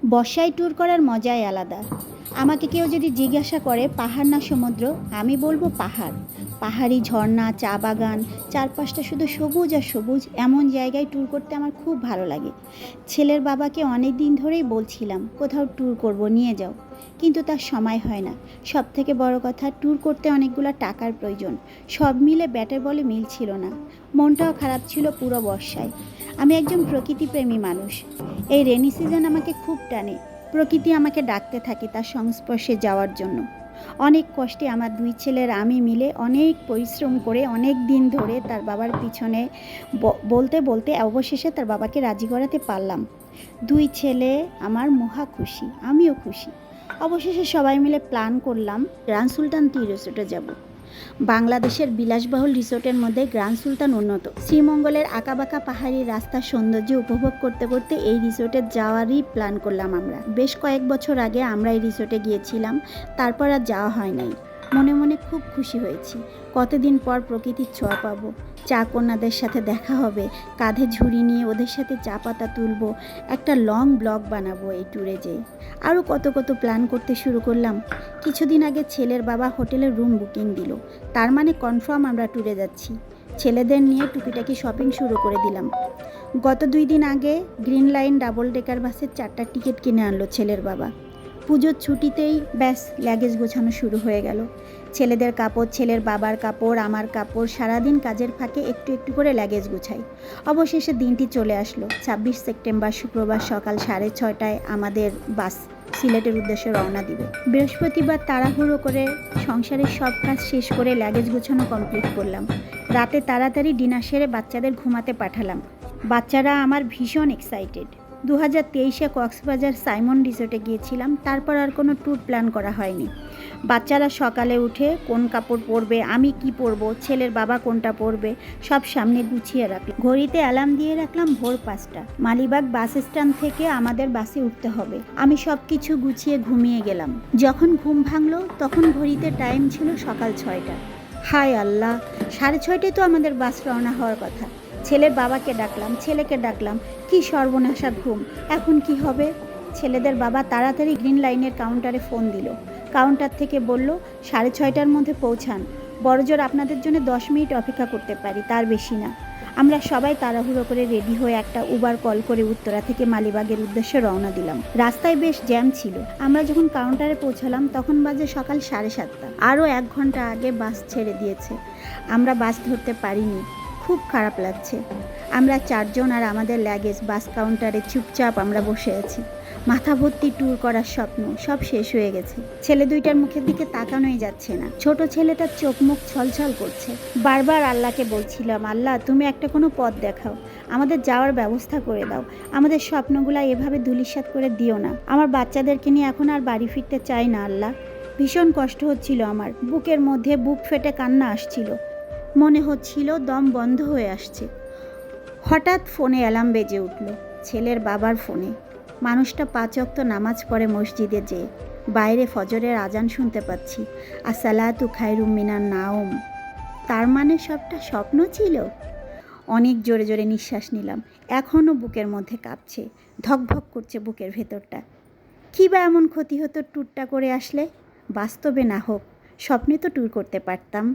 বর্ষায় ট্যুর করার মজাই আলাদা। আমাকে কেউ যদি জিজ্ঞাসা করে পাহাড় না সমুদ্র, আমি বলবো পাহাড়। পাহাড়ি ঝর্ণা, চা বাগান, চারপাশটা শুধু সবুজ আর সবুজ, এমন জায়গায় ট্যুর করতে আমার খুব ভালো লাগে। ছেলের বাবাকে অনেক দিন ধরেই বলছিলাম কোথাও ট্যুর করব, নিয়ে যাও, কিন্তু তার সময় হয় না। সব থেকে বড় কথা, ট্যুর করতে অনেকগুলো টাকার প্রয়োজন। সব মিলে ব্যাটে বলে মিল ছিল না। মনটাও খারাপ ছিল পুরো বর্ষায়। আমি একজন প্রকৃতিপ্রেমী মানুষ। এই রেনি সিজন আমাকে খুব টানে। প্রকৃতি আমাকে ডাকতে থাকে তার সংস্পর্শে যাওয়ার জন্য। অনেক কষ্টে আমার দুই ছেলের আমি মিলে অনেক পরিশ্রম করে অনেক দিন ধরে তার বাবার পিছনে বলতে বলতে অবশেষে তার বাবাকে রাজি করাতে পারলাম। দুই ছেলে আমার মহা খুশি, আমিও খুশি। অবশেষে সবাই মিলে প্ল্যান করলাম গ্র্যান্ড সুলতান টি রিসোর্টে যাব। বাংলাদেশের বিলাসবহুল রিসোর্টের মধ্যে গ্র্যান্ড সুলতান অন্যত। শ্রীমঙ্গলের আঁকাবাঁকা পাহাড়ি রাস্তার সৌন্দর্য উপভোগ করতে করতে এই রিসোর্টে যাওয়ারই প্ল্যান করলাম আমরা। বেশ কয়েক বছর আগে আমরা এই রিসোর্টে গিয়েছিলাম, তারপর আর যাওয়া হয় নাই। মনে মনে খুব খুশি হয়েছি। কতদিন পর প্রকৃতির ছোঁয়া পাবো। চা কন্যাদের সাথে দেখা হবে, কাঁধে ঝুড়ি নিয়ে ওদের সাথে চা পাতা তুলবো, একটা লং ব্লগ বানাবো এই ট্যুরে যেয়ে। আরও কত কত প্ল্যান করতে শুরু করলাম। কিছুদিন আগে ছেলের বাবা হোটেলের রুম বুকিং দিল, তার মানে কনফার্ম আমরা ট্যুরে যাচ্ছি। ছেলেদের নিয়ে টুকিটাকি শপিং শুরু করে দিলাম। গত 2 দিন আগে গ্রিন লাইন ডাবল ডেকার বাসের 4টা টিকিট কিনে আনলো ছেলের বাবা। পুজোর ছুটিতেই ব্যাস লাগেজ গোছানো শুরু হয়ে গেল। ছেলেদের কাপড়, ছেলের বাবার কাপড়, আমার কাপড়, সারাদিন কাজের ফাঁকে একটু একটু করে লাগেজ গুছাই। অবশেষে দিনটি চলে আসলো। 26 সেপ্টেম্বর শুক্রবার সকাল 6:30টায় আমাদের বাস সিলেটের উদ্দেশ্যে রওনা দিবে। বৃহস্পতিবার তাড়াহুড়ো করে সংসারের সব কাজ শেষ করে লাগেজ গুছানো কমপ্লিট করলাম। রাতে তাড়াতাড়ি ডিনার সেরে বাচ্চাদের ঘুমাতে পাঠালাম। বাচ্চারা আমার ভীষণ এক্সাইটেড। 2023-এ কক্সবাজার সাইমন রিসোর্টে গিয়েছিলাম, তারপর আর কোনো ট্যুর প্ল্যান করা হয়নি। বাচ্চারা সকালে উঠে কোন কাপড় পরবে, আমি কি পরবো, ছেলের বাবা কোনটা পরবে, সব সামনে গুছিয়ে রাখলাম। ঘড়িতে অ্যালার্ম দিয়ে রাখলাম ভোর 5টা। মালিবাগ বাস স্ট্যান্ড থেকে আমাদের বাসে উঠতে হবে। আমি সব কিছু গুছিয়ে ঘুমিয়ে গেলাম। যখন ঘুম ভাঙলো তখন ঘড়িতে টাইম ছিল সকাল 6টা। হায় আল্লাহ, 6:30টায় তো আমাদের বাস রওনা হওয়ার কথা। ছেলের বাবাকে ডাকলাম, ছেলেকে ডাকলাম, কি সর্বনাশা ঘুম, এখন কি হবে? ছেলেদের বাবা তাড়াতাড়ি গ্রিন লাইনের কাউন্টারে ফোন দিল। কাউন্টার থেকে বলল 6:30টার মধ্যে পৌঁছান, বড়জোর আপনাদের জন্য 10 মিনিট অপেক্ষা করতে পারি, তার বেশি না। আমরা সবাই তাড়াহুড়ো করে রেডি হয়ে একটা উবার কল করে উত্তরা থেকে মালিবাগের উদ্দেশ্যে রওনা দিলাম। রাস্তায় বেশ জ্যাম ছিল। আমরা যখন কাউন্টারে পৌঁছালাম তখন বাজে সকাল 7:30। আরও 1 ঘন্টা আগে বাস ছেড়ে দিয়েছে। আমরা বাস ধরতে পারিনি। খুব খারাপ লাগছে। আমরা 4 জন আর আমাদের লাগেজ বাস কাউন্টারে চুপচাপ আমরা বসে আছি। মাথা ভর্তি ট্যুর করার স্বপ্ন সব শেষ হয়ে গেছে। ছেলে দুইটার মুখের দিকে তাকানোই যাচ্ছে না। ছোট ছেলেটার চোখ মুখ ছলছল করছে। বারবার আল্লাহকে বলছিলাম, আল্লাহ তুমি একটা কোনো পথ দেখাও, আমাদের যাওয়ার ব্যবস্থা করে দাও, আমাদের স্বপ্নগুলা এভাবে ধূলিসাৎ করে দিও না। আমার বাচ্চাদেরকে নিয়ে এখন আর বাড়ি ফিরতে চাই না আল্লাহ। ভীষণ কষ্ট হচ্ছিল আমার, বুকের মধ্যে বুক ফেটে কান্না আসছিল। মনে হচ্ছিল দম বন্ধ হয়ে আসছে। হঠাৎ ফোনে অ্যালার্ম বেজে উঠল, ছেলের বাবার ফোনে। মানুষটা 5 ওয়াক্ত নামাজ পড়ে মসজিদে যেয়ে। বাইরে ফজরের আজান শুনতে পাচ্ছি, আসসালাতু খায়রুম মিনান নাওম। তার মানে সবটা স্বপ্ন ছিল। অনেক জোরে জোরে নিঃশ্বাস নিলাম। এখনও বুকের মধ্যে কাঁপছে, ধকধক করছে বুকের ভেতরটা। কী বা এমন ক্ষতি হতো ট্যুরটা করে আসলে? বাস্তবে না হোক, স্বপ্নে তো ট্যুর করতে পারতাম।